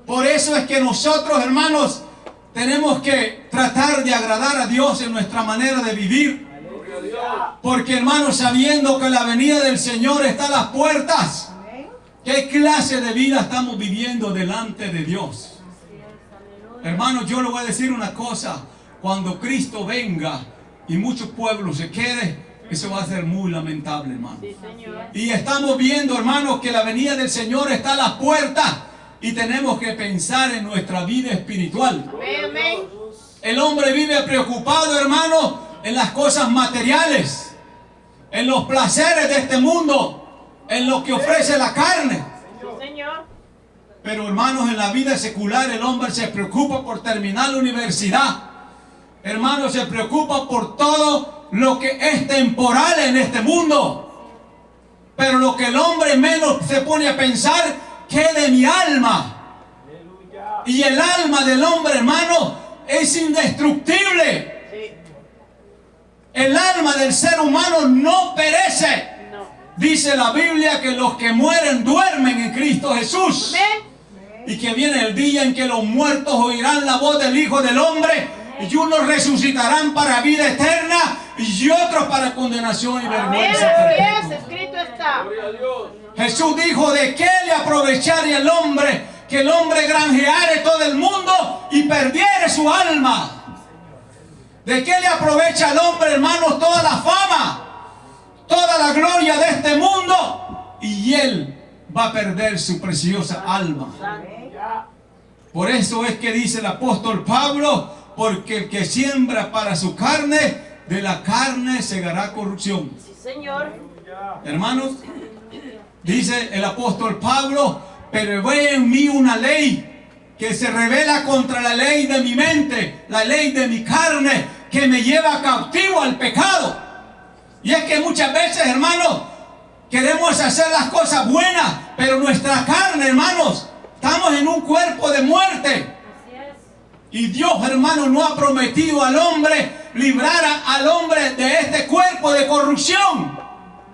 Por eso es que nosotros, hermanos, tenemos que tratar de agradar a Dios en nuestra manera de vivir. Porque, hermanos, sabiendo que la venida del Señor está a las puertas, ¿qué clase de vida estamos viviendo delante de Dios? Hermanos, yo le voy a decir una cosa. Cuando Cristo venga y muchos pueblos se queden, eso va a ser muy lamentable, hermano. Y estamos viendo, hermanos, que la venida del Señor está a las puertas. Y tenemos que pensar en nuestra vida espiritual. El hombre vive preocupado, hermano, en las cosas materiales, en los placeres de este mundo, en lo que ofrece la carne. Pero, hermanos, en la vida secular el hombre se preocupa por terminar la universidad. Hermanos, se preocupa por todo lo que es temporal en este mundo. Pero lo que el hombre menos se pone a pensar, ¿qué de mi alma? Y el alma del hombre, hermano, es indestructible. El alma del ser humano no perece. Dice la Biblia que los que mueren duermen en Cristo Jesús. Y que viene el día en que los muertos oirán la voz del Hijo del Hombre. Y unos resucitarán para vida eterna y otros para condenación y vergüenza. Escrito está. Jesús dijo: ¿de qué le aprovecharía el hombre que el hombre granjeare todo el mundo y perdiere su alma? ¿De qué le aprovecha al hombre, hermanos, toda la fama, toda la gloria de este mundo? Y él va a perder su preciosa alma. Por eso es que dice el apóstol Pablo: porque el que siembra para su carne, de la carne segará corrupción. Sí, Señor. Hermanos, dice el apóstol Pablo: pero veo en mí una ley que se revela contra la ley de mi mente, la ley de mi carne, que me lleva cautivo al pecado. Y es que muchas veces, hermanos, queremos hacer las cosas buenas, pero nuestra carne, hermanos, estamos en un cuerpo de muerte. Y Dios, hermano, no ha prometido al hombre librar al hombre de este cuerpo de corrupción.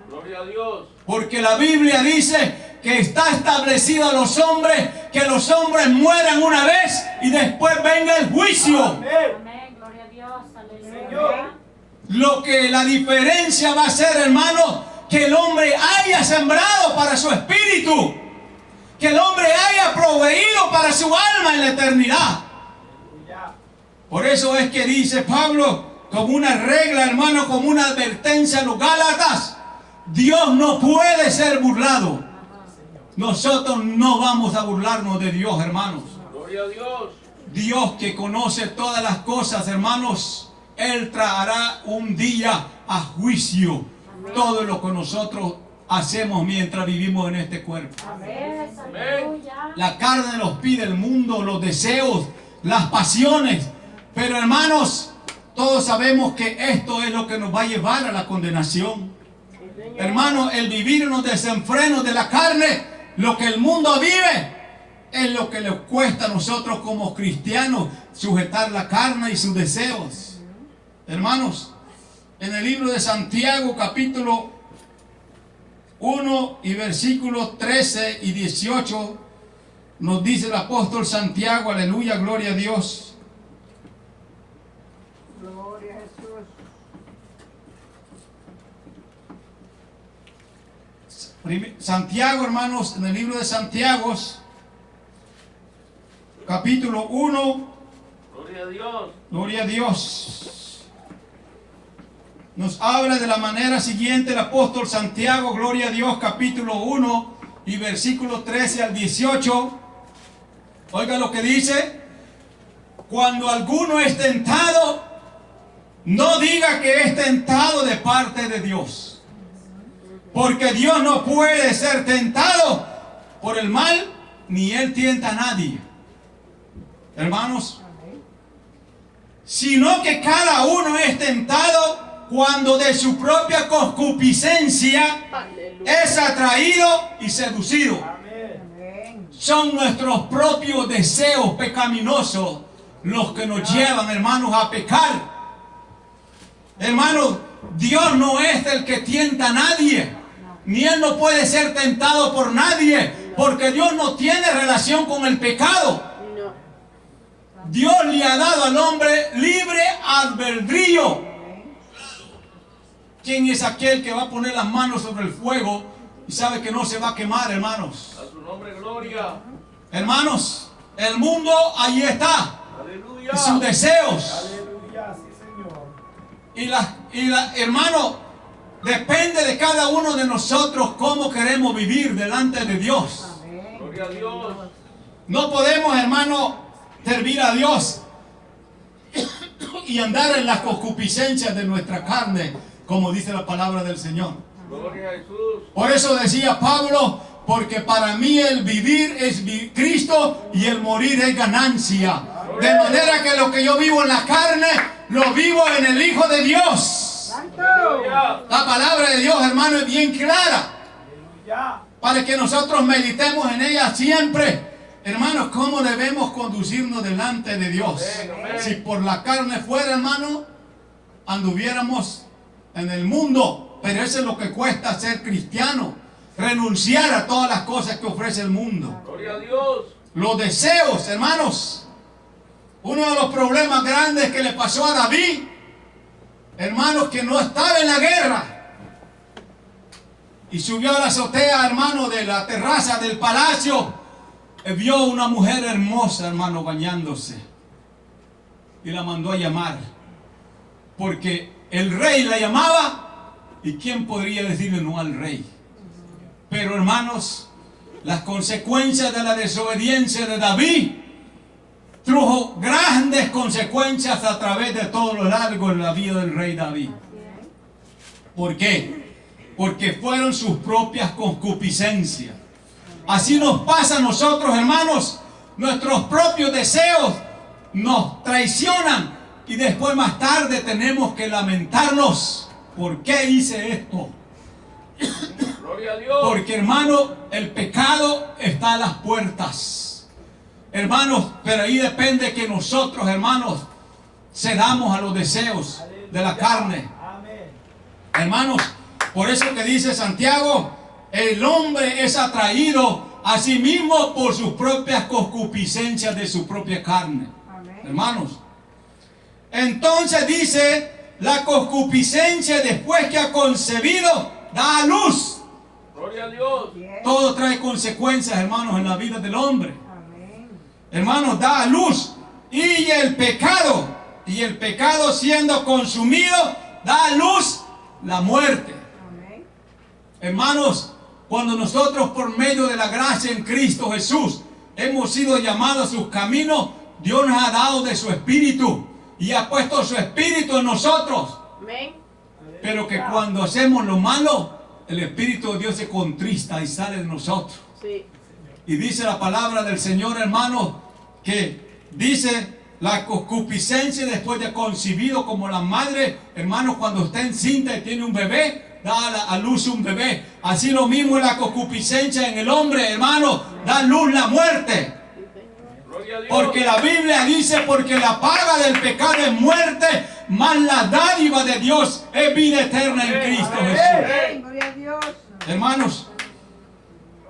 Gloria a Dios. Porque la Biblia dice que está establecido a los hombres que los hombres mueran una vez y después venga el juicio. Amén. Gloria a Dios. Aleluya. Lo que la diferencia va a ser, hermano, que el hombre haya sembrado para su espíritu, que el hombre haya proveído para su alma en la eternidad. Por eso es que dice Pablo, como una regla, hermano, como una advertencia a los Gálatas: Dios no puede ser burlado. Nosotros no vamos a burlarnos de Dios, hermanos. Gloria a Dios. Dios, que conoce todas las cosas, hermanos, Él traerá un día a juicio todo lo que nosotros hacemos mientras vivimos en este cuerpo. Amén. La carne nos pide el mundo, los deseos, las pasiones. Pero, hermanos, todos sabemos que esto es lo que nos va a llevar a la condenación. Hermanos, el vivir en los desenfrenos de la carne, lo que el mundo vive, es lo que nos cuesta a nosotros como cristianos sujetar la carne y sus deseos. Hermanos, en el libro de Santiago, capítulo 1 y versículos 13 y 18, nos dice el apóstol Santiago, aleluya, gloria a Dios. Gloria a Jesús. Santiago, hermanos, en el libro de Santiago, capítulo 1, Gloria a Dios. gloria a Dios, nos habla de la manera siguiente el apóstol Santiago, gloria a Dios, capítulo 1 y versículos 13 al 18. Oiga lo que dice: cuando alguno es tentado, no diga que es tentado de parte de Dios, porque Dios no puede ser tentado por el mal, ni Él tienta a nadie, hermanos, sino que cada uno es tentado cuando de su propia concupiscencia es atraído y seducido. Son nuestros propios deseos pecaminosos los que nos llevan, hermanos, a pecar. Hermanos, Dios no es el que tienta a nadie, ni Él no puede ser tentado por nadie, Porque Dios no tiene relación con el pecado. No. Dios le ha dado al hombre libre albedrío. ¿Quién es aquel que va a poner las manos sobre el fuego y sabe que no se va a quemar, hermanos? A su nombre, gloria. Hermanos, el mundo ahí está. Aleluya. Y sus deseos. Aleluya, sí, Señor. Hermano, depende de cada uno de nosotros cómo queremos vivir delante de Dios. Gloria a Dios. No podemos, hermano, servir a Dios y andar en las concupiscencias de nuestra carne, como dice la palabra del Señor. Gloria a Jesús. Por eso decía Pablo, porque para mí el vivir es Cristo y el morir es ganancia. De manera que lo que yo vivo en la carne, lo vivo en el Hijo de Dios. Gloria. La palabra de Dios, hermano, es bien clara, Aleluya. para que nosotros meditemos en ella siempre. Hermanos, ¿cómo debemos conducirnos delante de Dios? Amén. Si por la carne fuera, hermano, anduviéramos en el mundo. Pero eso es lo que cuesta ser cristiano. Renunciar a todas las cosas que ofrece el mundo. Gloria a Dios. Los deseos, hermanos. Uno de los problemas grandes que le pasó a David, hermanos, que no estaba en la guerra. Y subió a la azotea, hermano, de la terraza del palacio. Vio una mujer hermosa, hermano, bañándose. Y la mandó a llamar. Porque el rey la llamaba. ¿Y quién podría decirle no al rey? Pero, hermanos, las consecuencias de la desobediencia de David trajo grandes consecuencias a través de todo lo largo de la vida del rey David. ¿Por qué? Porque fueron sus propias concupiscencias. Así nos pasa a nosotros, hermanos. Nuestros propios deseos nos traicionan y después más tarde tenemos que lamentarnos. ¿Por qué hice esto? Gloria a Dios. Porque, hermano, el pecado está a las puertas. Hermanos, pero ahí depende que nosotros, hermanos, cedamos a los deseos de la carne. Amén. Hermanos, por eso que dice Santiago, el hombre es atraído a sí mismo por sus propias concupiscencias de su propia carne. Amén. Hermanos, entonces dice, la concupiscencia después que ha concebido, da a luz. Gloria a Dios. Todo trae consecuencias, hermanos, en la vida del hombre. Amén. Hermanos, da a luz. Y el pecado siendo consumido, da a luz la muerte. Amén. Hermanos, cuando nosotros por medio de la gracia en Cristo Jesús hemos sido llamados a sus caminos, Dios nos ha dado de su Espíritu y ha puesto su Espíritu en nosotros. Amén. Pero que cuando hacemos lo malo, el Espíritu de Dios se contrista y sale de nosotros. Sí. Y dice la palabra del Señor, hermano, que dice la concupiscencia después de concebido, como la madre, hermano, cuando está encinta y tiene un bebé, da a luz un bebé. Así lo mismo es la concupiscencia en el hombre, hermano, da a luz la muerte. Gloria a Dios. Porque la Biblia dice, porque la paga del pecado es muerte, mas la dádiva de Dios es vida eterna en Cristo Jesús. Amén. Gloria a Dios. Hermanos,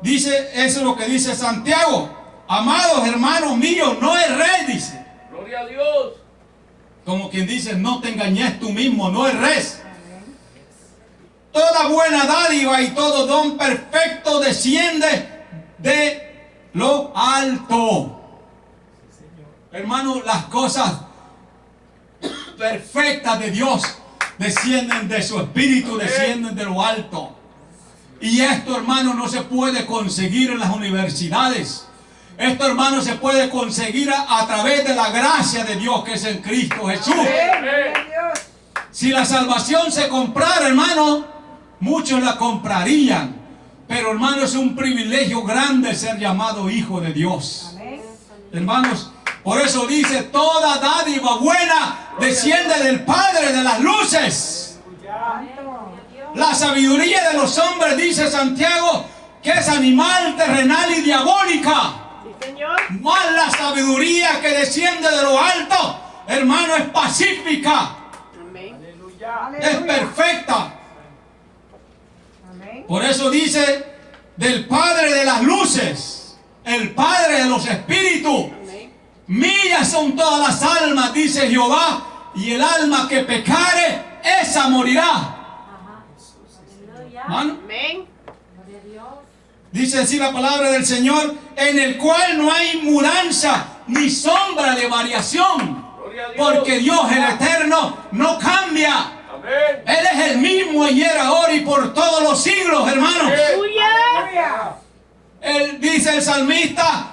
dice, eso es lo que dice Santiago. Amados hermanos míos, no erréis, dice. Gloria a Dios. Como quien dice, no te engañes tú mismo, no erres. Toda buena dádiva y todo don perfecto desciende de lo alto. Hermano, las cosas perfectas de Dios descienden de su espíritu, descienden de lo alto. Y esto, hermano, no se puede conseguir en las universidades. Esto, hermano, se puede conseguir a través de la gracia de Dios que es en Cristo Jesús. Amén. Gloria a Dios. Si la salvación se comprara, hermano, muchos la comprarían. Pero, hermano, es un privilegio grande ser llamado hijo de Dios. Amén. Hermanos, por eso dice, toda dádiva buena desciende del Padre de las luces. Santo. La sabiduría de los hombres, dice Santiago, que es animal, terrenal y diabólica. Sí, Señor. Más la sabiduría que desciende de lo alto, hermano, es pacífica, Amén. Aleluya. es perfecta. Amén. Por eso dice del Padre de las luces, el Padre de los espíritus. Amén. Mías son todas las almas, dice Jehová, y el alma que pecare, esa morirá. Hermano, Amén. dice así la palabra del Señor, en el cual no hay mudanza ni sombra de variación, Gloria a Dios. porque Dios el Eterno no cambia. Amén. Él es el mismo ayer, ahora y por todos los siglos, hermanos. Aleluya. Aleluya. Él dice el salmista,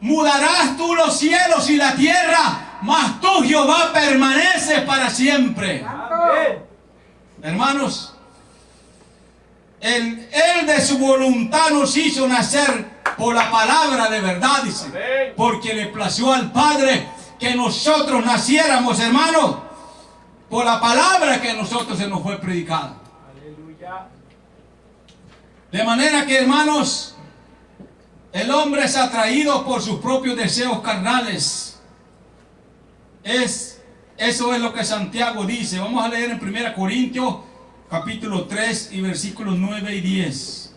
mudarás tú los cielos y la tierra, mas tú, Jehová, permaneces para siempre. Santo. Hermanos, Él de su voluntad nos hizo nacer por la palabra de verdad, dice. Amén. Porque le plació al Padre que nosotros naciéramos, hermanos, por la palabra que a nosotros se nos fue predicada. Aleluya. De manera que, hermanos, el hombre es atraído por sus propios deseos carnales. Eso es lo que Santiago dice. Vamos a leer en 1 Corintios capítulo 3 y versículos 9 y 10.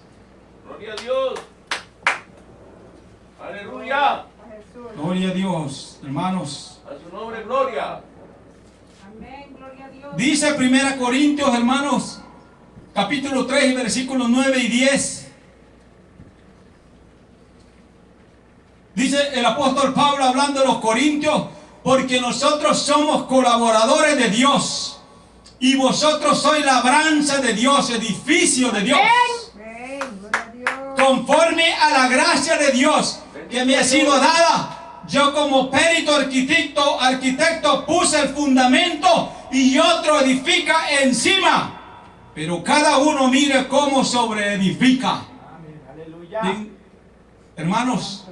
Gloria a Dios. Aleluya. A Jesús. Gloria a Dios, hermanos. A su nombre, gloria. Amén. Gloria a Dios. Dice 1 Corintios, hermanos, capítulo 3 y versículos 9 y 10. Dice el apóstol Pablo hablando de los corintios, porque nosotros somos colaboradores de Dios y vosotros sois labranza de Dios, edificio de Dios. Amén. Gloria a Dios. Conforme a la gracia de Dios que me ha sido dada, yo como perito arquitecto puse el fundamento y otro edifica encima. Pero cada uno mire cómo sobreedifica. Amén. Aleluya. Bien, hermanos,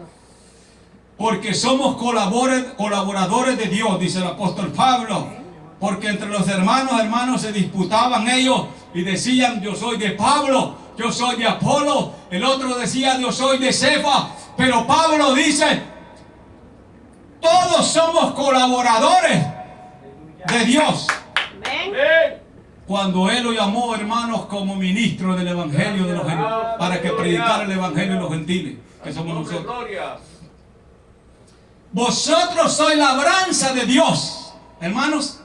porque somos colaboradores de Dios, dice el apóstol Pablo. Porque entre los hermanos se disputaban ellos y decían, yo soy de Pablo, yo soy de Apolo. El otro decía, yo soy de Cefa. Pero Pablo dice, todos somos colaboradores de Dios. Amén. Amén. Cuando Él lo llamó, hermanos, como ministro del Evangelio de los gentiles, para que predicara el Evangelio de los gentiles, que A su somos nombre, nosotros. gloria. Vosotros sois labranza de Dios. Hermanos,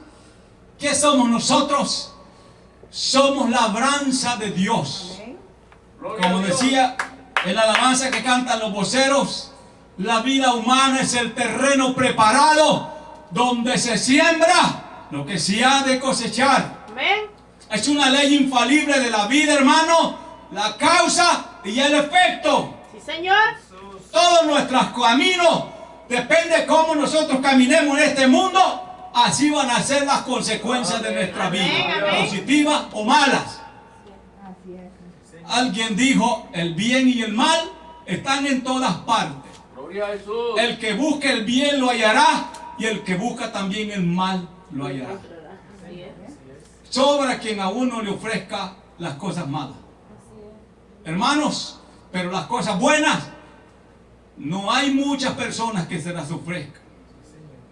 ¿qué somos nosotros? Somos labranza de Dios. Amén. Gloria Como a Dios. decía en la alabanza que cantan los voceros, la vida humana es el terreno preparado donde se siembra lo que se ha de cosechar. Amén. Es una ley infalible de la vida, hermano, la causa y el efecto. Sí, Señor. Todos nuestros caminos, depende cómo nosotros caminemos en este mundo, así van a ser las consecuencias de nuestra vida, Amén. positivas o malas. Así es. Alguien dijo, el bien y el mal están en todas partes. Gloria a Jesús. El que busque el bien lo hallará y el que busca también el mal lo hallará. Así es. Sobra quien a uno le ofrezca las cosas malas. Hermanos, pero las cosas buenas, no hay muchas personas que se las ofrezcan.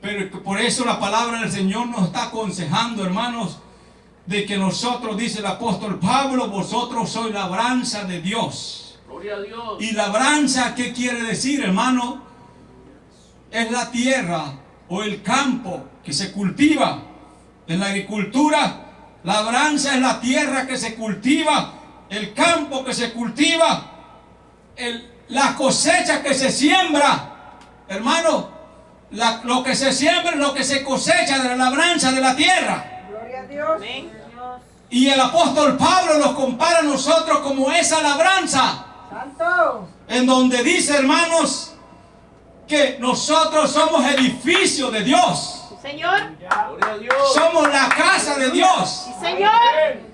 Pero por eso la palabra del Señor nos está aconsejando, hermanos, de que nosotros, dice el apóstol Pablo, vosotros sois labranza de Dios. Gloria a Dios. Y labranza, ¿qué quiere decir, hermano? Es la tierra o el campo que se cultiva. En la agricultura, labranza es la tierra que se cultiva, el campo que se cultiva, la cosecha que se siembra. Hermano, lo que se siembra es lo que se cosecha de la labranza de la tierra. Gloria a Dios. Amén. Y el apóstol Pablo nos compara a nosotros como esa labranza, Santo. en donde dice, hermanos, que nosotros somos edificio de Dios. Sí, Señor. Gloria a Dios. Somos la casa de Dios. Sí, Señor. Amén.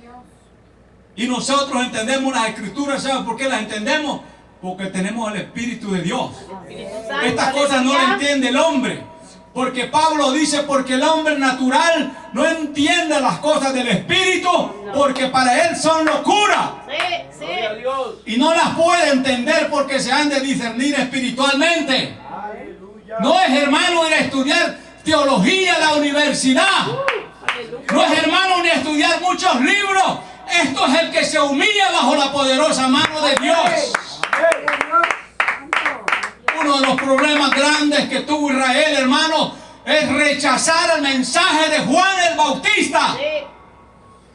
Y nosotros entendemos las escrituras. ¿Saben por qué las entendemos? Porque tenemos el Espíritu de Dios. Espíritu Santo, Estas cosas no las aleluya. entiende el hombre. Porque Pablo dice, porque el hombre natural no entiende las cosas del Espíritu, porque para él son locura. Sí, Gloria a sí. Dios. Y no las puede entender porque se han de discernir espiritualmente. Aleluya. No es, hermano, ir a estudiar teología en la universidad. Aleluya. No es, hermano, ni estudiar muchos libros Esto es el que se humilla bajo la poderosa mano de Dios. Gloria a Dios. Santo. Uno de los problemas grandes que tuvo Israel, hermano, es rechazar el mensaje de Juan el Bautista. Sí.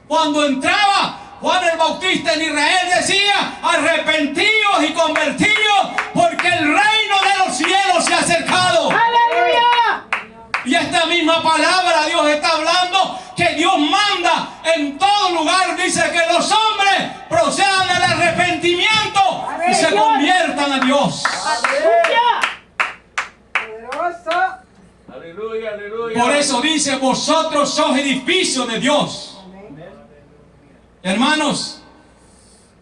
Cuando entraba Juan el Bautista en Israel decía: arrepentidos y convertidos, porque el reino de los cielos se ha acercado. ¡Aleluya! Y esta misma palabra Dios está hablando que Dios manda en todo lugar. Dice que los hombres procedan al arrepentimiento y se conviertan a Dios. ¡Aleluya! Poderoso. Aleluya, aleluya. Por eso dice: vosotros sois edificio de Dios. Amén. Hermanos,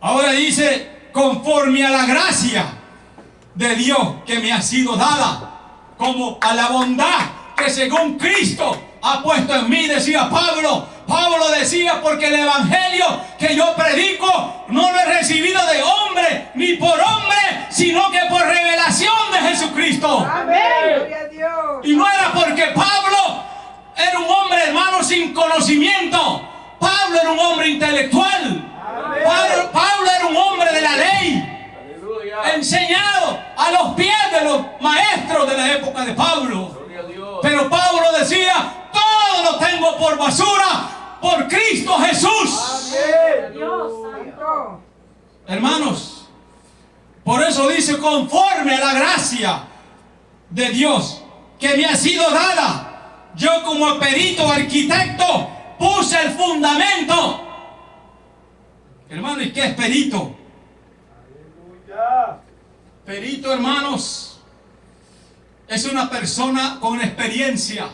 ahora dice: conforme a la gracia de Dios que me ha sido dada, como a la bondad que según Cristo ha puesto en mí, decía Pablo. Pablo decía: porque el evangelio que yo predico no lo he recibido de hombre ni por hombre, sino que por revelación de Jesucristo. Amén. Gloria a Dios. Y no era porque Pablo era un hombre, hermano, sin conocimiento. Pablo era un hombre intelectual. Pablo era un hombre de la ley, Aleluya. enseñado a los pies de los maestros de la época de Pablo. Gloria a Dios. Pero Pablo decía: todo lo tengo por basura por Cristo Jesús. Dios santo. Hermanos, por eso dice: conforme a la gracia de Dios que me ha sido dada, yo como perito arquitecto puse el fundamento. Hermano, ¿y qué es perito? Aleluya. Perito, hermanos, es una persona con experiencia.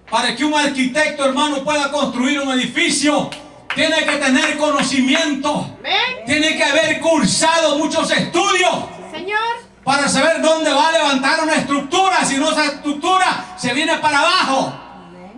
Para que un arquitecto, hermano, pueda construir un edificio, tiene que tener conocimiento. Amén. Tiene que haber cursado muchos estudios Señor. para saber dónde va a levantar una estructura. Si no, esa estructura se viene para abajo.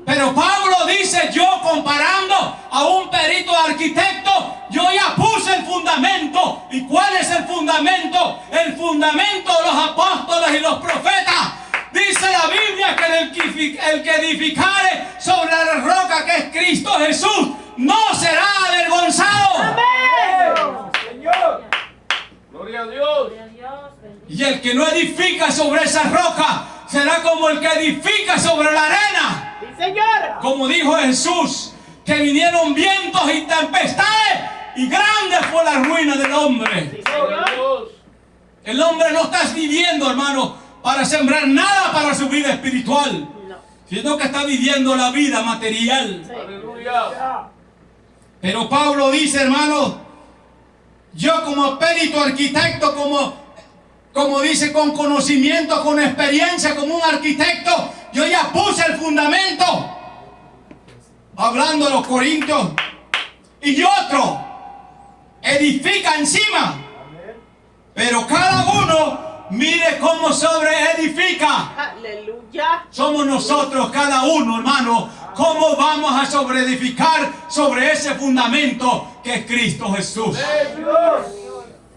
Pero Pablo dice: yo comparando a un perito arquitecto, yo ya puse el fundamento. ¿Y cuál es el fundamento? El fundamento de los apóstoles y los profetas. Dice la Biblia que el que edificare sobre la roca que es Cristo Jesús no será avergonzado. Amén. Señor. Gloria a Dios. Y el que no edifica sobre esa roca será como el que edifica sobre la arena. Sí, Señor. Como dijo Jesús, que vinieron vientos y tempestades y grande fue la ruina del hombre. Sí, Gloria a Señor. Dios. El hombre no está viviendo, hermano, para sembrar nada para su vida espiritual, No. sino que está viviendo la vida material. Sí. Aleluya. Pero Pablo dice, hermano: yo como perito arquitecto, como dice, con conocimiento, con experiencia, como un arquitecto, yo ya puse el fundamento. Hablando a los corintios. Y otro edifica encima. Pero cada uno mire cómo sobre edifica. Aleluya. Somos nosotros, cada uno, hermano, cómo vamos a sobreedificar sobre ese fundamento que es Cristo Jesús.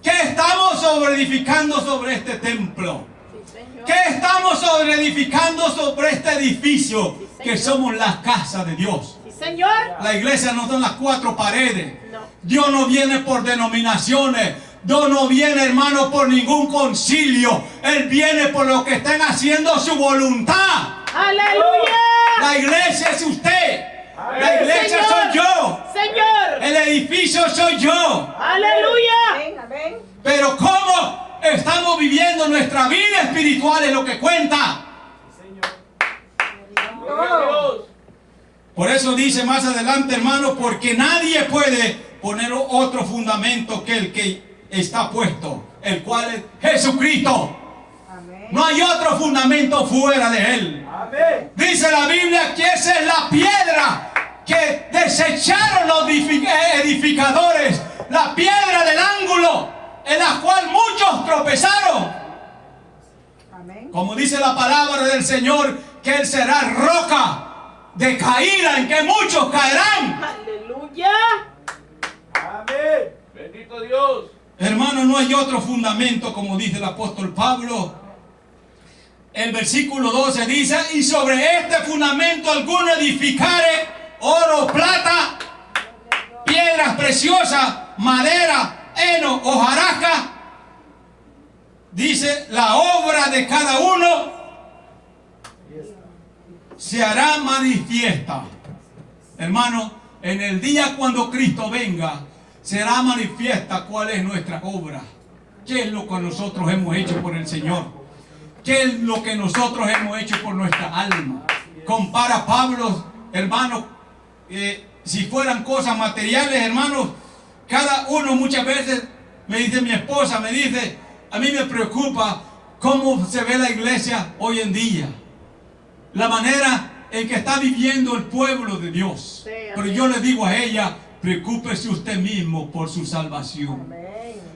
¿Qué estamos sobreedificando sobre este templo? Sí, Señor. ¿Qué estamos sobreedificando sobre este edificio que somos la casa de Dios? Sí, Señor. La iglesia no son las cuatro paredes. No. Dios no viene por denominaciones. Dios no viene, hermano, por ningún concilio. Él viene por lo que estén haciendo su voluntad. Aleluya. La iglesia es usted. La iglesia Señor. soy yo. Señor. El edificio soy yo. Aleluya. Amén, amén. Pero cómo estamos viviendo nuestra vida espiritual es lo que cuenta. Gloria a Dios. Por eso dice más adelante, hermano: porque nadie puede poner otro fundamento que el que está puesto, el cual es Jesucristo. Amén. No hay otro fundamento fuera de él. Amén. Dice la Biblia que esa es la piedra que desecharon los edificadores, la piedra del ángulo, en la cual muchos tropezaron. Amén. Como dice la palabra del Señor, que Él será roca de caída en que muchos caerán. Aleluya. Amén. Bendito Dios. Hermano, no hay otro fundamento, como dice el apóstol Pablo. El versículo 12 dice: y sobre este fundamento alguno edificare oro, plata, piedras preciosa madera, heno, hojarasca, dice, la obra de cada uno se hará manifiesta. Hermano, en el día cuando Cristo venga, será manifiesta cuál es nuestra obra. ¿Qué es lo que nosotros hemos hecho por el Señor? ¿Qué es lo que nosotros hemos hecho por nuestra alma? Compara Pablo, hermano, si fueran cosas materiales, hermanos, cada uno muchas veces, me dice mi esposa, me dice, a mí me preocupa cómo se ve la iglesia hoy en día. La manera en que está viviendo el pueblo de Dios. Sí, pero yo le digo a ella, preocúpese usted mismo por su salvación.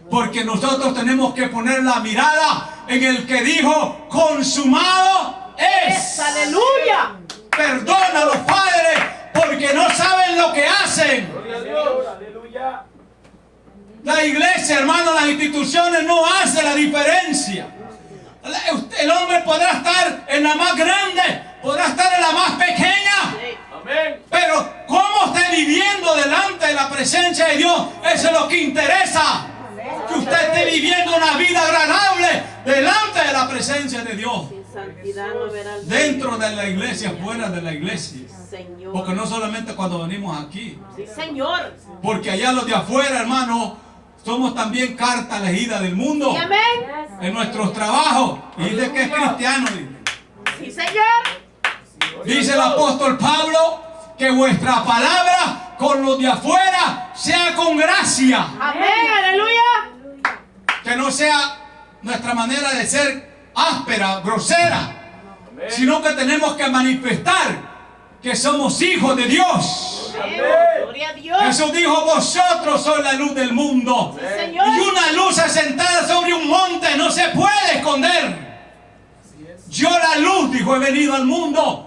Porque nosotros tenemos que poner la mirada en el que dijo, consumado es. Aleluya. Perdona a los padres porque no saben lo que hacen. Gloria a Dios. Aleluya. La iglesia, hermano, las instituciones no hacen la diferencia. El hombre podrá estar en la más grande, podrá estar en la más pequeña. Sí. Amén. Pero cómo esté viviendo delante de la presencia de Dios, eso es lo que interesa. Que usted esté viviendo una vida agradable delante de la presencia de Dios. Sin santidad no verá el Dentro de la iglesia, fuera de la iglesia. Señor. Porque no solamente cuando venimos aquí. Sí, Señor. Porque allá los de afuera, hermano, somos también carta elegida del mundo. Y amén. En nuestros trabajos. Y dice que es cristiano. Sí, Señor. Dice el apóstol Pablo que vuestra palabra con los de afuera sea con gracia. Amén. Aleluya. Que no sea nuestra manera de ser áspera, grosera, Amén. sino que tenemos que manifestar que somos hijos de Dios. Amén. Gloria a Dios. Jesús dijo, vosotros sois la luz del mundo. Sí, Señor. Y una luz asentada sobre un monte no se puede esconder. Yo la luz, dijo, he venido al mundo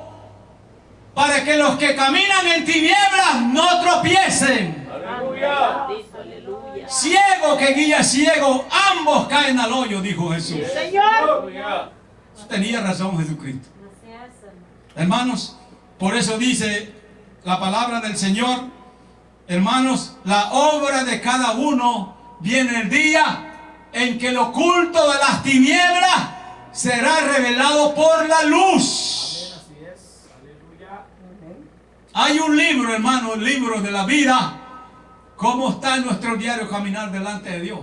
para que los que caminan en tinieblas no tropiecen. Aleluya. Bendito, aleluya. Ciego que guía ciego, ambos caen al hoyo, dijo Jesús. Señor. Aleluya. Tenía razón Jesucristo. Hermanos, por eso dice la palabra del Señor, hermanos, la obra de cada uno viene el día en que el oculto de las tinieblas será revelado por la luz. Así es. Aleluya. Hay un libro, hermano, el libro de la vida. ¿Cómo está nuestro diario caminar delante de Dios?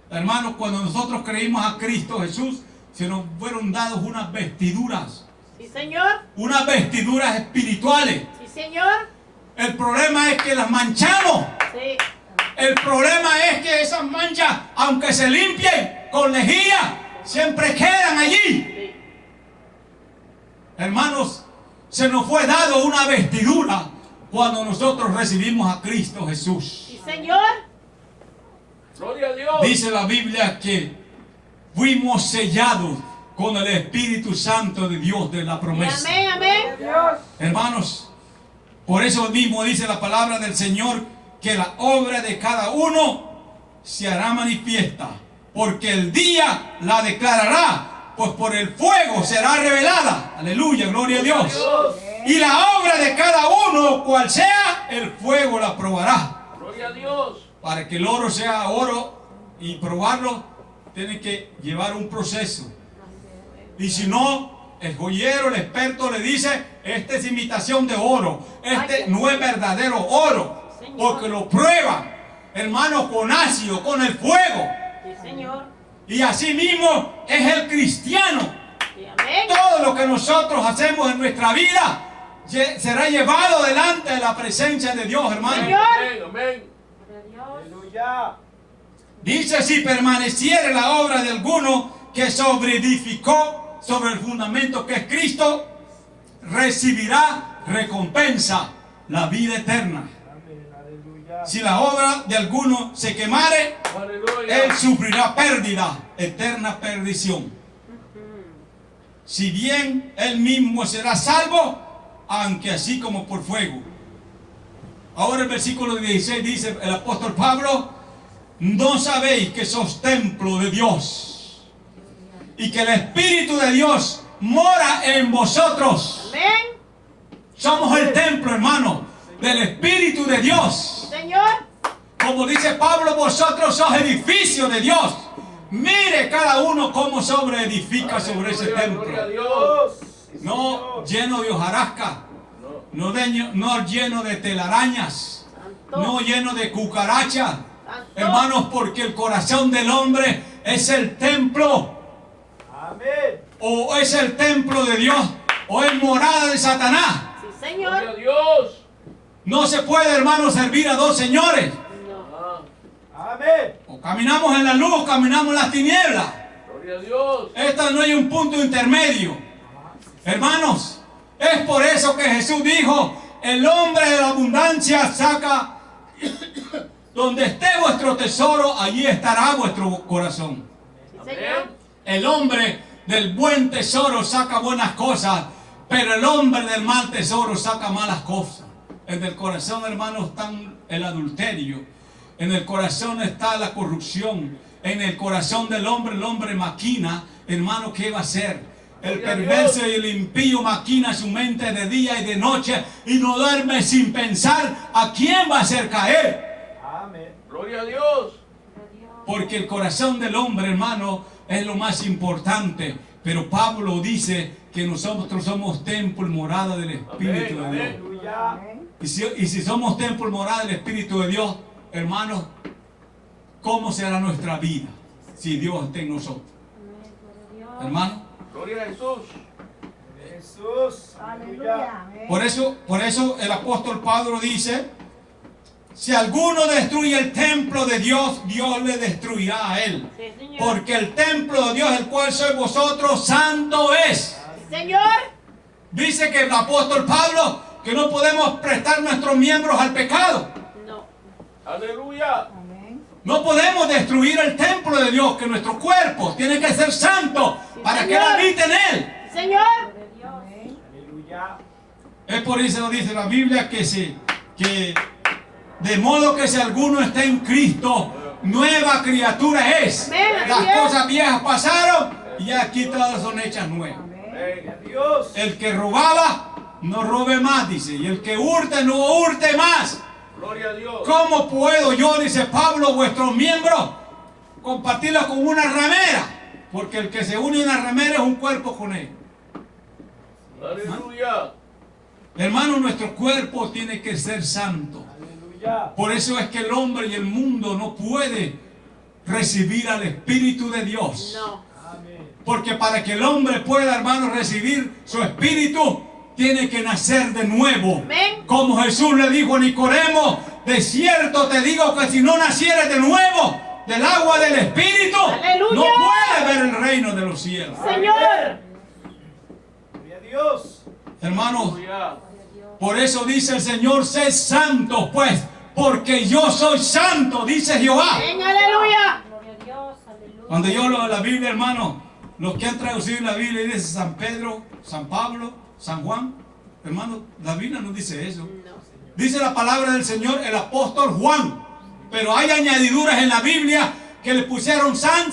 Hermanos, cuando nosotros creímos a Cristo Jesús, se nos fueron dados unas vestiduras. Sí, Señor. Unas vestiduras espirituales. Sí, Señor. El problema es que las manchamos. Sí. El problema es que esas manchas, aunque se limpien con lejía, siempre quedan allí. Sí. Hermanos, se nos fue dado una vestidura cuando nosotros recibimos a Cristo Jesús. Sí, Señor. Gloria a Dios. Dice la Biblia que fuimos sellados con el Espíritu Santo de Dios de la promesa. Amén, amén. Dios. Hermanos, por eso mismo dice la palabra del Señor que la obra de cada uno se hará manifiesta, porque el día la declarará, pues por el fuego será revelada. Aleluya, gloria a Dios. Y la obra de cada uno, cual sea, el fuego la probará. Gloria a Dios. Para que el oro sea oro y probarlo, tiene que llevar un proceso. Y si no, el joyero, el experto le dice, esta es imitación de oro, este no es verdadero oro, porque lo prueba, hermano, con ácido, con el fuego. Sí, Señor. Y así mismo es el cristiano. Sí, amén. Todo lo que nosotros hacemos en nuestra vida será llevado delante de la presencia de Dios, hermano. Señor. Amén. Amén. Aleluya. Dice, si permaneciere la obra de alguno que sobreedificó sobre el fundamento que es Cristo, recibirá recompensa, la vida eterna. Amén. Aleluya. Si la obra de alguno se quemare, Aleluya. él sufrirá pérdida, eterna perdición. Si bien él mismo será salvo, aunque así como por fuego. Ahora el versículo 16 dice el apóstol Pablo, ¿no sabéis que sos templo de Dios y que el Espíritu de Dios mora en vosotros? Amén. Somos el templo, hermano. del Espíritu de Dios. Señor. Como dice Pablo, vosotros sois edificio de Dios. Mire cada uno cómo edifica sobre ese Gloria a templo. Dios. Sí, No Señor. lleno de hojarasca, No. no lleno de telarañas, Santo. no lleno de cucarachas. Santo. Hermanos, porque el corazón del hombre es el templo, Amén. o es el templo de Dios, o es morada de Satanás. Sí, Gloria a Señor. Dios. No se puede, hermanos, servir a dos señores. No. Ah, Amén. O caminamos en la luz, o caminamos en las tinieblas. gloria a Dios. Esta no hay un punto intermedio. Hermanos, es por eso que Jesús dijo, el hombre de la abundancia saca, donde esté vuestro tesoro, allí estará vuestro corazón. Sí, Señor. El hombre del buen tesoro saca buenas cosas, pero el hombre del mal tesoro saca malas cosas. En el corazón, hermanos, está el adulterio. En el corazón está la corrupción. En el corazón del hombre, el hombre maquina. Hermano, ¿qué va a hacer? El perverso y el impío maquina su mente de día y de noche y no duerme sin pensar a quién va a hacer caer. Amén. Gloria a Dios. Porque el corazón del hombre, hermano, es lo más importante. Pero Pablo dice que nosotros somos templo y morada del Espíritu de Amén, Dios. amén. Aleluya. Amén. Y si somos templo y morada del Espíritu de Dios, hermanos, ¿cómo será nuestra vida si Dios está en nosotros? Hermano, Gloria a Jesús. Jesús. Aleluya. Amén. por eso el apóstol Pablo dice, si alguno destruye el templo de Dios, Dios le destruirá a él. Sí, Señor. Porque el templo de Dios, el cual sois vosotros, santo es. Sí, Señor. Dice que el apóstol Pablo que no podemos prestar nuestros miembros al pecado. No. Aleluya. Amén. No podemos destruir el templo de Dios, que nuestro cuerpo tiene que ser santo para que Él Señor. habite en él. Sí, Señor. Amén. Aleluya. Es por eso dice la Biblia que de modo que si alguno está en Cristo, nueva criatura es. Amén, así Las es. cosas viejas pasaron y aquí todas son hechas nuevas. Amén. Gloria a Dios. El que robaba, no robe más, dice. Y el que hurte, no hurte más. Gloria a Dios. ¿Cómo puedo yo, dice Pablo, vuestros miembros, compartirlos con una ramera? Porque el que se une a una ramera es un cuerpo con él. Aleluya. Hermano, nuestro cuerpo tiene que ser santo. Aleluya. Por eso es que el hombre y el mundo no puede recibir al Espíritu de Dios. No. Amén. Porque para que el hombre pueda, hermano, recibir su Espíritu, tiene que nacer de nuevo. Amén. Como Jesús le dijo a Nicodemo, de cierto te digo que si no nacieres de nuevo del agua del Espíritu, ¡Aleluya! no puedes ver el reino de los cielos. Señor. Gloria a Dios. Hermanos, Aleluya. por eso dice el Señor, sed santos, pues, porque yo soy santo, dice Jehová. Amén. Aleluya. Cuando yo leo la Biblia, hermano, los que han traducido la Biblia dice San Pedro, San Pablo, San Juan. Hermano, la Biblia no dice eso. No. Dice la palabra del Señor, el apóstol Juan. Pero hay añadiduras en la Biblia que le pusieron San.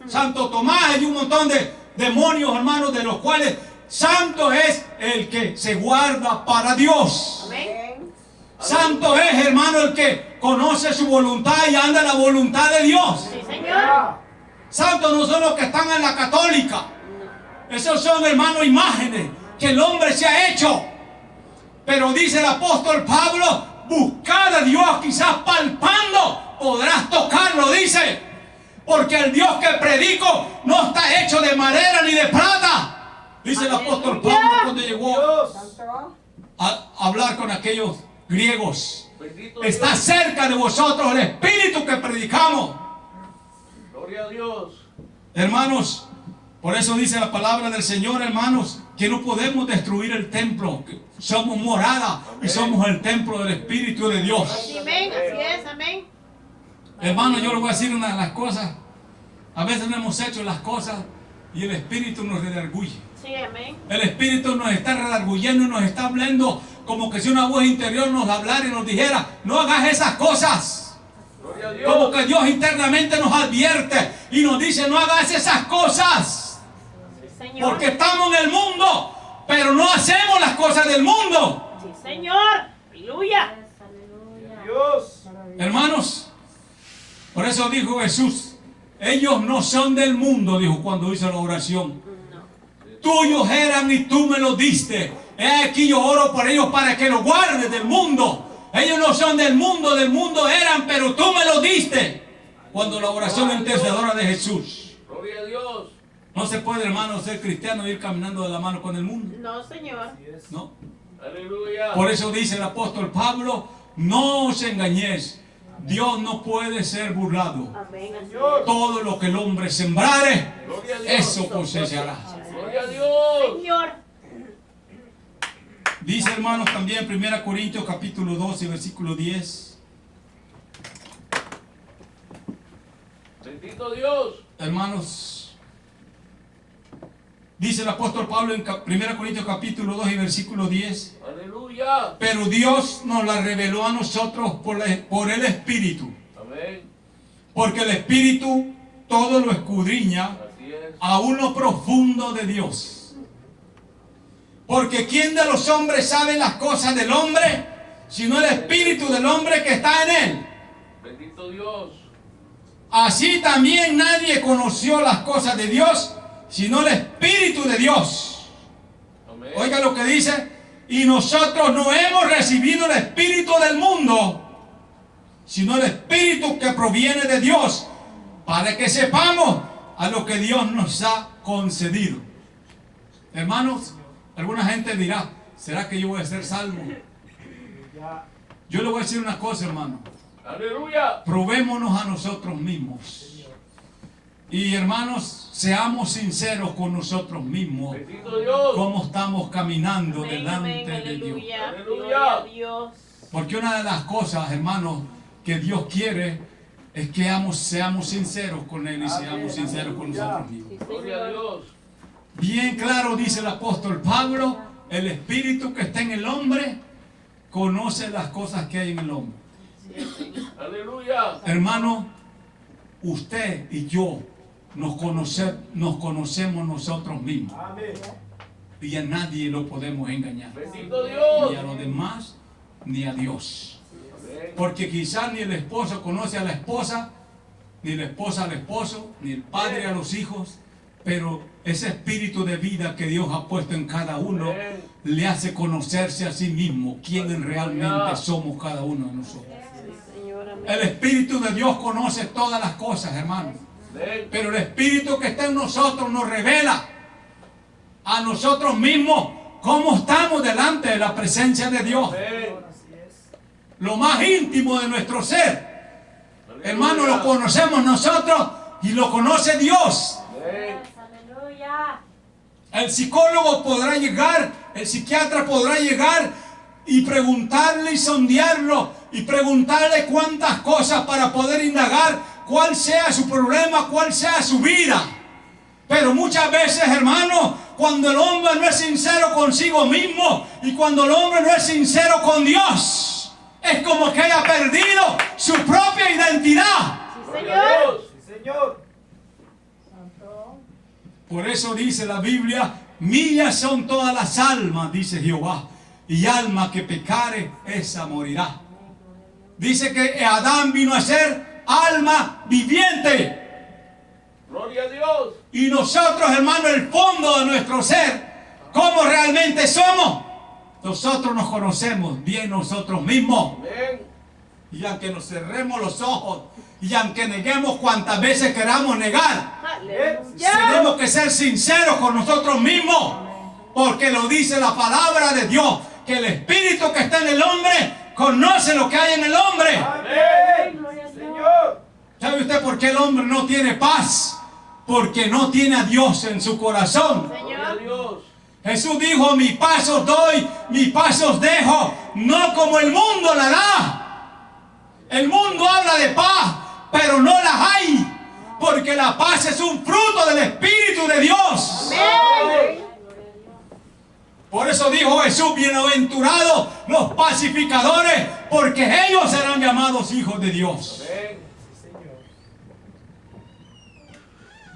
Santo Tomás, hay un montón de demonios, hermanos, de los cuales santo es el que se guarda para Dios. Amén. Amén. Santo es, hermano, el que conoce su voluntad y anda en la voluntad de Dios. Sí, Señor. Santos no son los que están en la católica. Esos son, hermano, imágenes que el hombre se ha hecho. Pero dice el apóstol Pablo, buscad a Dios, quizás palpando podrás tocarlo, dice. Porque el Dios que predico no está hecho de madera ni de plata. Dice el apóstol Pablo cuando llegó Dios. Santo. a hablar con aquellos griegos. Bendito Está Dios. cerca de vosotros el espíritu que predicamos. Gloria a Dios. Hermanos, por eso dice la palabra del Señor, hermanos, que no podemos destruir el templo. Que somos morada y somos el templo del Espíritu de Dios. Amén. Así es. Amén. Hermano, yo les voy a decir una de las cosas. A veces no hemos hecho las cosas y el Espíritu nos redarguye. Sí, amén. El Espíritu nos está redarguyendo y nos está hablando como que si una voz interior nos hablara y nos dijera, no hagas esas cosas. Gloria a Dios. Como que Dios internamente nos advierte y nos dice, no hagas esas cosas. Sí, Señor. Porque estamos en el mundo, pero no hacemos las cosas del mundo. Sí, Señor. Aleluya. Dios. Hermanos, por eso dijo Jesús, ellos no son del mundo, dijo cuando hizo la oración. Tuyos eran y tú me los diste. He aquí yo oro por ellos para que los guardes del mundo. Ellos no son del mundo eran, pero tú me los diste. Cuando la oración intercedora de Jesús. Gloria a Dios. No se puede, hermano, ser cristiano e ir caminando de la mano con el mundo. No, Señor. No. Aleluya. Por eso dice el apóstol Pablo, no os engañéis. Dios no puede ser burlado. Amén. Todo lo que el hombre sembrare, Gloria a Dios. eso cosechará. Gloria a Dios. Señor. Dice, hermanos, también 1 Corintios capítulo 12, versículo 10. Bendito Dios. Hermanos, dice el apóstol Pablo en 1 Corintios capítulo 2 y versículo 10. Aleluya. Pero Dios nos la reveló a nosotros por el Espíritu. Amén. Porque el Espíritu todo lo escudriña Así es. aún lo profundo de Dios. Porque ¿quién de los hombres sabe las cosas del hombre, sino el Espíritu del hombre que está en él? Bendito Dios. Así también nadie conoció las cosas de Dios, sino el Espíritu de Dios. Amén. Oiga lo que dice, y nosotros no hemos recibido el Espíritu del mundo, sino el Espíritu que proviene de Dios, para que sepamos a lo que Dios nos ha concedido. Hermanos, alguna gente dirá, ¿será que yo voy a ser salvo? Ya. Yo le voy a decir una cosa, hermano. Aleluya. Probémonos a nosotros mismos. Y hermanos, seamos sinceros con nosotros mismos. Bendito Dios. Cómo estamos caminando Amén, delante amén, de Dios. aleluya. Aleluya. Gloria a Dios. Porque una de las cosas, hermanos, que Dios quiere es que seamos sinceros con Él y seamos sinceros con nosotros mismos. Sí, Gloria a Señor. Dios. Bien claro dice el apóstol Pablo, el espíritu que está en el hombre conoce las cosas que hay en el hombre. Aleluya. Hermano, usted y yo nos conocemos nosotros mismos Amén. y a nadie lo podemos engañar. Bendito Dios. Ni a los demás, ni a Dios. Amén. Porque quizás ni el esposo conoce a la esposa, ni la esposa al esposo, ni el padre a los hijos, pero ese espíritu de vida que Dios ha puesto en cada uno Amén. le hace conocerse a sí mismo quién realmente somos cada uno de nosotros. Sí, Señor, amén. El Espíritu de Dios conoce todas las cosas, hermanos. Amén. Pero el Espíritu que está en nosotros nos revela a nosotros mismos cómo estamos delante de la presencia de Dios. Amén. Así es. Lo más íntimo de nuestro ser. Aleluya. Hermano, lo conocemos nosotros y lo conoce Dios. Amén. Aleluya. El psicólogo podrá llegar, el psiquiatra podrá llegar y preguntarle y sondearlo y preguntarle cuántas cosas para poder indagar cuál sea su problema, cuál sea su vida. Pero muchas veces, hermano, cuando el hombre no es sincero consigo mismo y cuando el hombre no es sincero con Dios, es como que haya perdido su propia identidad. Sí, Gloria a Señor. Dios. Sí, Señor. Santo. Por eso dice la Biblia, mías son todas las almas, dice Jehová, y alma que pecare, esa morirá. Dice que Adán vino a ser alma viviente. Gloria a Dios. Y nosotros, hermano, el fondo de nuestro ser, ¿cómo realmente somos? Nosotros nos conocemos bien nosotros mismos. Amén. Y aunque nos cerremos los ojos, y aunque neguemos cuantas veces queramos negar, Aleluya. tenemos que ser sinceros con nosotros mismos. Porque lo dice la palabra de Dios, que el espíritu que está en el hombre conoce lo que hay en el hombre. Amén. Gloria a Dios. Señor. ¿Sabe usted por qué el hombre no tiene paz? Porque no tiene a Dios en su corazón. Gloria a Señor. Dios. Jesús dijo, mi paz os doy, mi paz os dejo, no como el mundo la da. El mundo habla de paz, pero no la hay, porque la paz es un fruto del Espíritu de Dios. Amén. Por eso dijo Jesús, bienaventurados los pacificadores, porque ellos serán llamados hijos de Dios. Amén. Sí, Señor.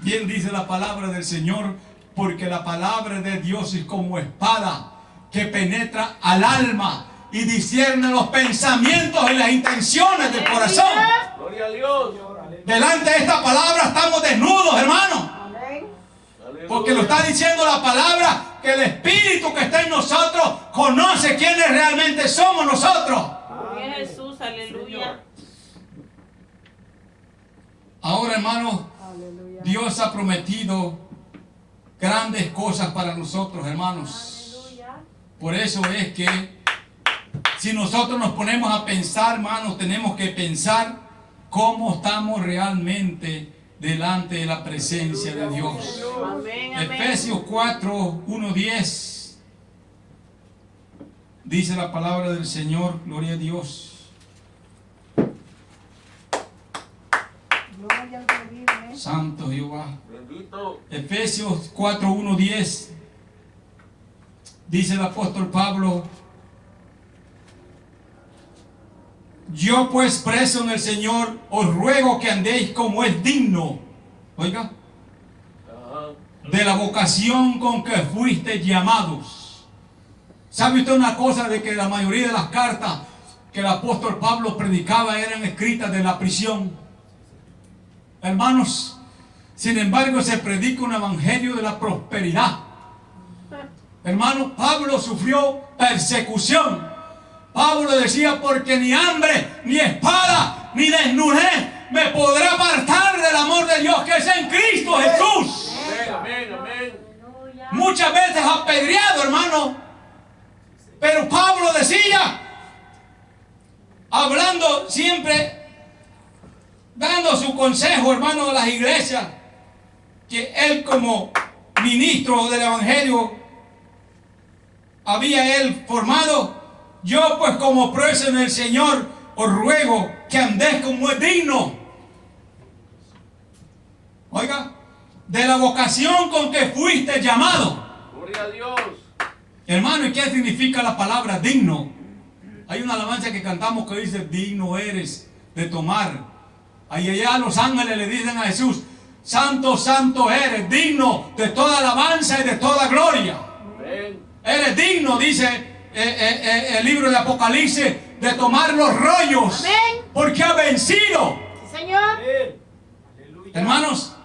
Bien dice la palabra del Señor, porque la palabra de Dios es como espada que penetra al alma y discierne los pensamientos y las intenciones del corazón. Gloria a Dios. Delante de esta palabra estamos desnudos, hermano. Amén. Porque lo está diciendo la palabra, que el Espíritu que está en nosotros conoce quiénes realmente somos nosotros. Gloria a Jesús, aleluya. Ahora, hermano, Aleluya. Dios ha prometido grandes cosas para nosotros, hermanos. Aleluya. Por eso es que si nosotros nos ponemos a pensar, hermanos, tenemos que pensar cómo estamos realmente delante de la presencia de Dios. Amén, amén. Efesios 4, 1, 10. Dice la palabra del Señor, gloria a Dios. Gloria al que vive. Santo Jehová. Bendito. Efesios 4, 1, 10. Dice el apóstol Pablo: yo pues preso en el Señor, os ruego que andéis como es digno, oiga, Ajá. de la vocación con que fuisteis llamados. ¿Sabe usted una cosa? De que la mayoría de las cartas que el apóstol Pablo predicaba eran escritas de la prisión. Hermanos, sin embargo se predica un evangelio de la prosperidad. Hermano, Pablo sufrió persecución. Pablo decía: porque ni hambre, ni espada, ni desnudez me podrá apartar del amor de Dios que es en Cristo Jesús. Amén, amén. Aleluya. Muchas veces apedreado, hermano. Pero Pablo decía, hablando siempre, dando su consejo, hermano, a las iglesias, que él como ministro del evangelio había él formado: yo pues como preso en el Señor os ruego que andéis como es digno, oiga, de la vocación con que fuiste llamado. Gloria a Dios. Hermano, ¿y qué significa la palabra digno? Hay una alabanza que cantamos que dice: digno eres de tomar. Ahí allá los ángeles le dicen a Jesús: santo, santo eres, digno de toda alabanza y de toda gloria. Amén. Eres digno, dice el libro de Apocalipsis, de tomar los rollos. Amén. Porque ha vencido. Sí, Señor. Amén. Aleluya. Hermanos,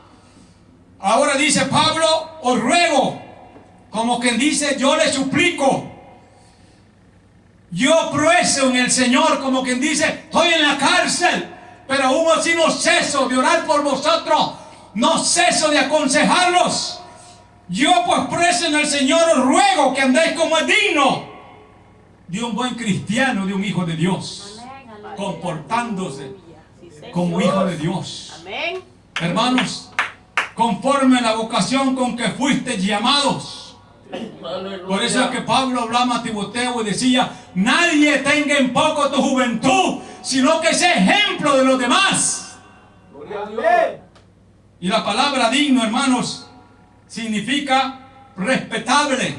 ahora dice Pablo: os ruego, como quien dice, yo le suplico. Yo preso en el Señor, como quien dice, estoy en la cárcel, pero aún así no ceso de orar por vosotros, no ceso de aconsejarlos. Yo pues preso en el Señor os ruego que andéis como es digno de un buen cristiano, de un hijo de Dios, Amén. Aleluya. comportándose Sí, Señor. como hijo de Dios. Amén. Hermanos, conforme a la vocación con que fuiste llamados. Aleluya. Por eso es que Pablo hablaba a Timoteo y decía: nadie tenga en poco tu juventud, sino que sea ejemplo de los demás. Gloria a Dios. Amén. Y la palabra digno, hermanos, significa respetable.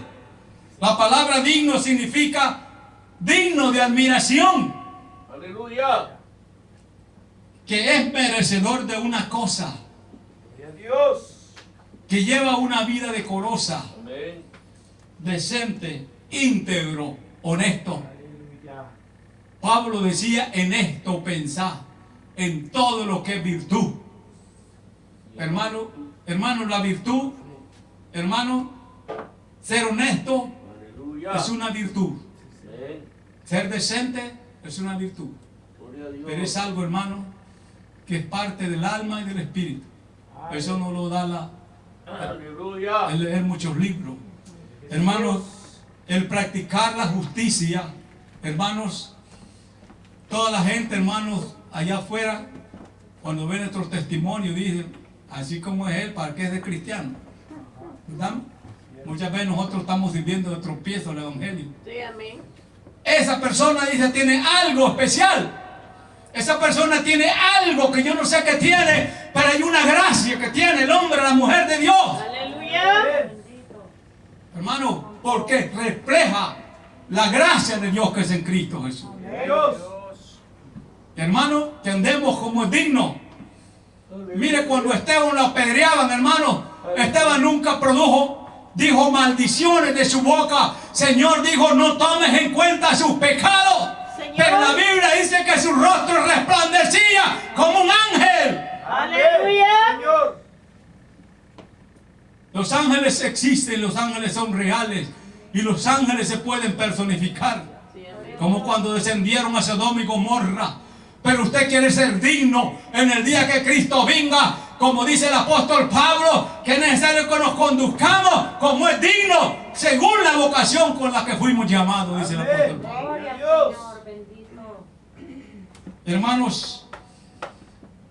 La palabra digno significa digno de admiración, Aleluya. que es merecedor de una cosa, Gloria a Dios. que lleva una vida decorosa, Amén. decente, íntegro, honesto. Aleluya. Pablo decía: en esto pensá, en todo lo que es virtud. Hermano, la virtud, hermano, ser honesto Aleluya. es una virtud. Amén. Ser decente es una virtud. Gloria a Dios. Pero es algo, hermano, que es parte del alma y del espíritu. Eso no lo da Aleluya. el leer muchos libros. Hermanos, el practicar la justicia, hermanos, toda la gente, hermanos, allá afuera, cuando ven nuestros testimonios, dicen: así como es él, ¿para qué es de cristiano? ¿Verdad? Muchas veces nosotros estamos sirviendo de tropiezo al evangelio. Sí, amén. Esa persona, dice, tiene algo especial. Esa persona tiene algo que yo no sé qué tiene, pero hay una gracia que tiene el hombre, la mujer de Dios. Aleluya. Bendito. Hermano, porque refleja la gracia de Dios que es en Cristo Jesús. Dios. Hermano, que andemos como es digno. Mire, cuando Esteban lo apedreaban, hermano, Esteban nunca produjo dijo maldiciones de su boca. Señor dijo, no tomes en cuenta sus pecados. Señor. Pero la Biblia dice que su rostro resplandecía como un ángel. Aleluya. Señor. Los ángeles existen, los ángeles son reales y los ángeles se pueden personificar, Sí, amén. como cuando descendieron a Sodoma y Gomorra. Pero usted quiere ser digno en el día que Cristo venga, como dice el apóstol Pablo, que es necesario que nos conduzcamos como es digno, según la vocación con la que fuimos llamados, dice el apóstol Pablo. Gloria al Dios. Señor, bendito. Hermanos,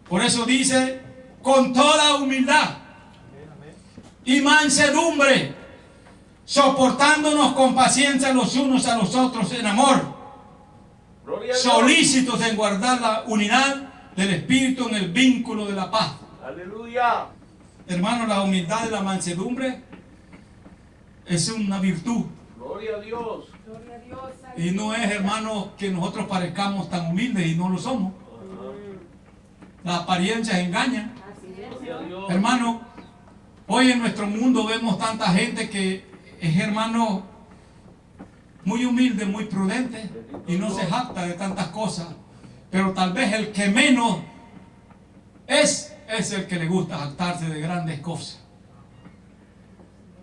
por eso dice, con toda humildad Amén, amén. y mansedumbre, soportándonos con paciencia los unos a los otros en amor, Gloria a Dios. solícitos en guardar la unidad del Espíritu en el vínculo de la paz. Aleluya. Hermano, la humildad y la mansedumbre es una virtud. Gloria a Dios. Gloria a Dios. Y no es, hermano, que nosotros parezcamos tan humildes y no lo somos. Las apariencias engañan. Así es. Gloria a Dios. Hermano, hoy en nuestro mundo vemos tanta gente que es, hermano, muy humilde, muy prudente y no se jacta de tantas cosas. Pero tal vez el que menos es el que le gusta jactarse de grandes cosas.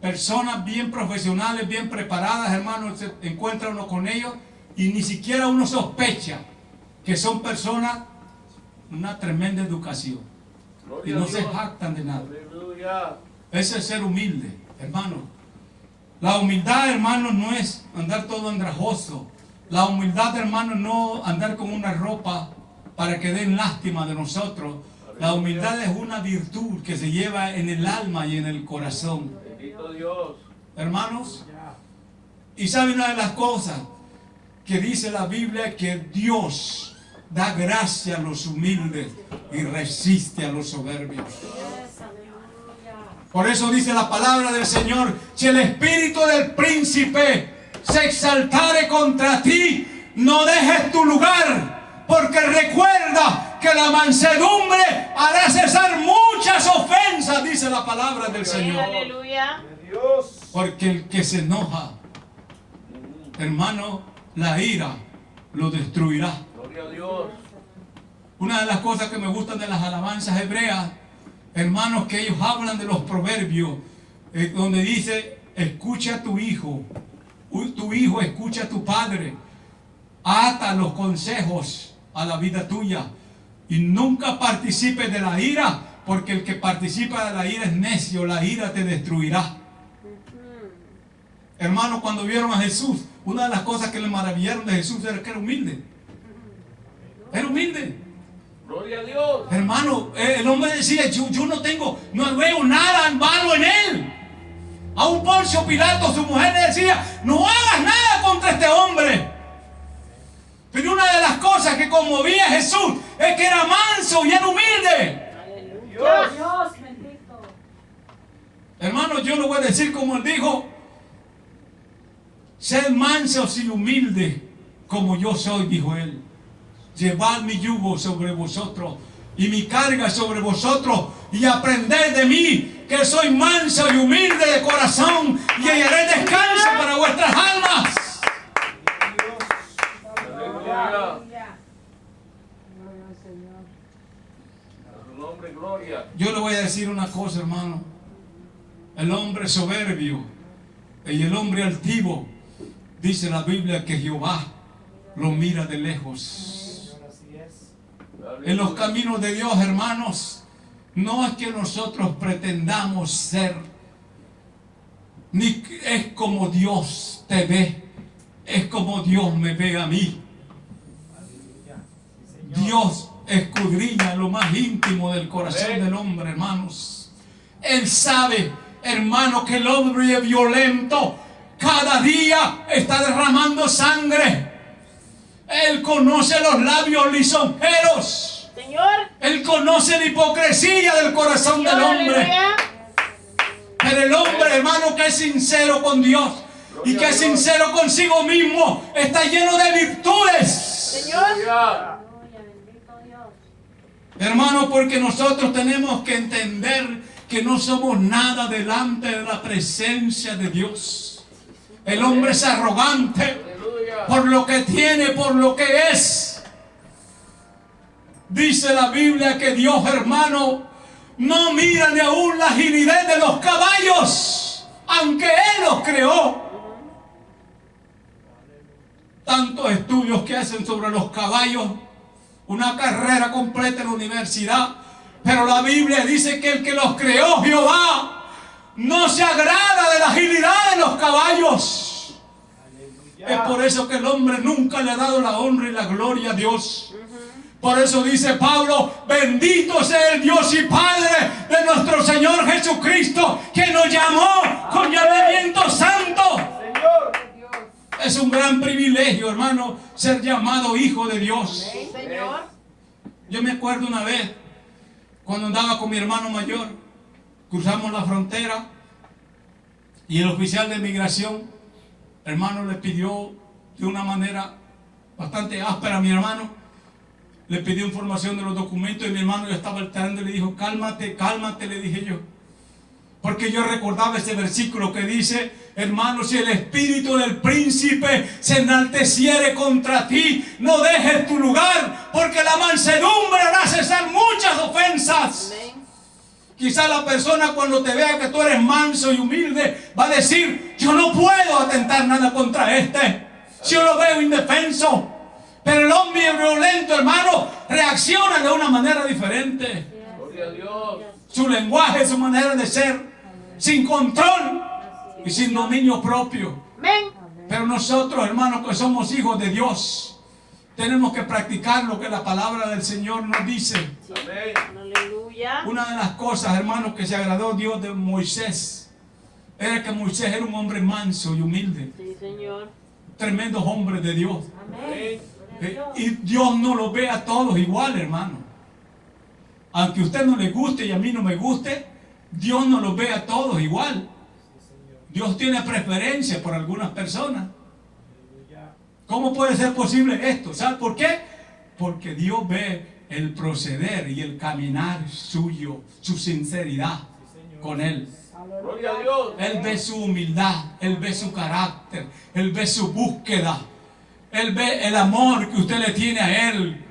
Personas bien profesionales, bien preparadas, hermano, se encuentra uno con ellos y ni siquiera uno sospecha que son personas una tremenda educación y Gloria a no se Dios. jactan de nada. Aleluya. Ese es ser humilde, hermano. La humildad, hermano, no es andar todo andrajoso. La humildad, hermano, no andar con una ropa para que den lástima de nosotros. La humildad es una virtud que se lleva en el alma y en el corazón. Bendito Dios. Hermanos, Ya. y sabe una de las cosas que dice la Biblia, que Dios da gracia a los humildes y resiste a los soberbios. Yes, aleluya. Por eso dice la palabra del Señor, si el espíritu del príncipe se exaltare contra ti, no dejes tu lugar, porque recuerda que la mansedumbre hará cesar muchas ofensas, dice la palabra del Sí, Señor. aleluya. Gloria a Dios. Porque el que se enoja, hermano, la ira lo destruirá. Gloria a Dios. Una de las cosas que me gustan de las alabanzas hebreas, hermanos, que ellos hablan de los proverbios, donde dice, escucha a tu hijo escucha a tu padre, ata los consejos a la vida tuya y nunca participes de la ira, porque el que participa de la ira es necio, la ira te destruirá. Hermanos, cuando vieron a Jesús, una de las cosas que le maravillaron de Jesús era que era humilde. Era humilde. Gloria a Dios. Hermano, el hombre decía, yo no veo nada malo en él. A un Poncio Pilato, su mujer le decía, no hagas nada contra este hombre. Pero una de las cosas que conmovía a Jesús es que era manso y era humilde. Dios. Dios, bendito. Hermano, yo lo voy a decir como él dijo, sed mansos y humildes como yo soy, dijo él. Llevad mi yugo sobre vosotros y mi carga sobre vosotros y aprended de mí, que soy manso y humilde de corazón, y hallaré descanso para vuestras almas. Aleluya. Aleluya. Gloria al Señor. A su nombre, gloria. Yo le voy a decir una cosa, hermano. El hombre soberbio y el hombre altivo, dice la Biblia que Jehová lo mira de lejos. Señor, así es. En los caminos de Dios, hermanos, no es que nosotros pretendamos ser, ni es como Dios te ve, es como Dios me ve a mí. Aleluya. Sí, Señor. Dios escudriña lo más íntimo del corazón Amén. del hombre, hermanos. Él sabe, hermano, que el hombre violento cada día está derramando sangre. Él conoce los labios lisonjeros. Señor. Él conoce la hipocresía del corazón del hombre. Aleluya. Pero el hombre, hermano, que es sincero con Dios y que es sincero consigo mismo, está lleno de virtudes. Señor. Aleluya. Aleluya, bendito Dios. Hermano, porque nosotros tenemos que entender que no somos nada delante de la presencia de Dios. El hombre es arrogante Aleluya. por lo que tiene, por lo que es. Dice la Biblia que Dios, hermano, no mira ni aún la agilidad de los caballos, aunque Él los creó. Tantos estudios que hacen sobre los caballos, una carrera completa en la universidad, pero la Biblia dice que el que los creó, Jehová, no se agrada de la agilidad de los caballos. Es por eso que el hombre nunca le ha dado la honra y la gloria a Dios. Por eso dice Pablo: bendito sea el Dios y Padre de nuestro Señor Jesucristo, que nos llamó con llamamiento santo. Señor. Es un gran privilegio, hermano, ser llamado hijo de Dios. Sí, Señor. Yo me acuerdo una vez, cuando andaba con mi hermano mayor, cruzamos la frontera y el oficial de migración, hermano, le pidió de una manera bastante áspera a mi hermano, le pidió información de los documentos y mi hermano ya estaba alterando y le dijo: cálmate, cálmate, le dije yo. Porque yo recordaba ese versículo que dice: hermano, si el espíritu del príncipe se enalteciere contra ti, no dejes tu lugar, porque la mansedumbre hará cesar muchas ofensas. Amén. Quizá la persona, cuando te vea que tú eres manso y humilde, va a decir: yo no puedo atentar nada contra este, si yo lo veo indefenso. Pero el hombre violento, hermano, reacciona de una manera diferente. Gloria a Dios. Su lenguaje, su manera de ser, sin control y sin dominio propio. Amén. Pero nosotros, hermanos, que somos hijos de Dios, tenemos que practicar lo que la palabra del Señor nos dice. Amén. Aleluya. Una de las cosas, hermanos, que se agradó Dios de Moisés era que Moisés era un hombre manso y humilde, Sí, Señor. tremendo hombre de Dios. Amén. Y Dios no los ve a todos igual, hermano. Aunque a usted no le guste y a mí no me guste, Dios no los ve a todos igual. Dios tiene preferencia por algunas personas. ¿Cómo puede ser posible esto? ¿Sabe por qué? Porque Dios ve el proceder y el caminar suyo, su sinceridad con Él. Gloria a Dios. Él ve su humildad, Él ve su carácter, Él ve su búsqueda, Él ve el amor que usted le tiene a Él.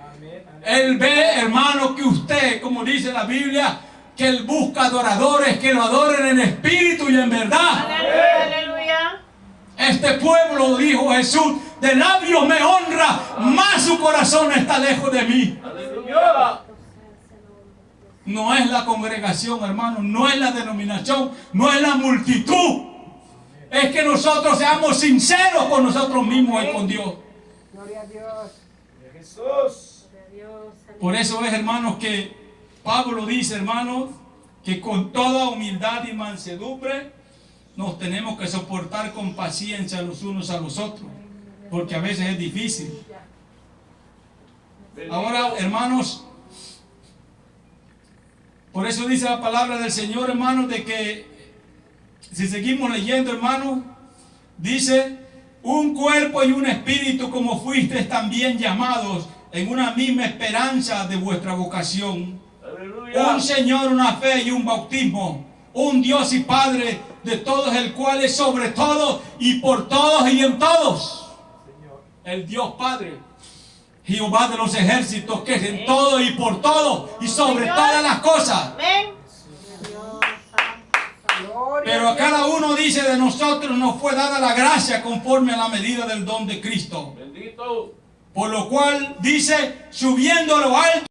Él ve, hermano, que usted, como dice la Biblia, que Él busca adoradores que lo adoren en espíritu y en verdad. Aleluya. Aleluya. Este pueblo, dijo Jesús, de labios me honra, mas su corazón está lejos de mí. Aleluya. No es la congregación, hermano, no es la denominación, no es la multitud. Es que nosotros seamos sinceros con nosotros mismos y con Dios. Gloria a Dios. Jesús. Gloria a Dios. Por eso es, hermanos, que Pablo dice, hermanos, que con toda humildad y mansedumbre nos tenemos que soportar con paciencia los unos a los otros, porque a veces es difícil. Ahora, hermanos, por eso dice la palabra del Señor, hermanos, de que si seguimos leyendo, hermanos, dice: un cuerpo y un espíritu, como fuisteis también llamados en una misma esperanza de vuestra vocación. Aleluya. Un Señor, una fe y un bautismo. Un Dios y Padre de todos, el cual es sobre todo y por todos y en todos. El Dios Padre, Jehová de los ejércitos, que es en todo y por todo y sobre Señor. todas las cosas. Amén. Pero a cada uno, dice, de nosotros nos fue dada la gracia conforme a la medida del don de Cristo. Bendito. Por lo cual dice: subiendo a lo alto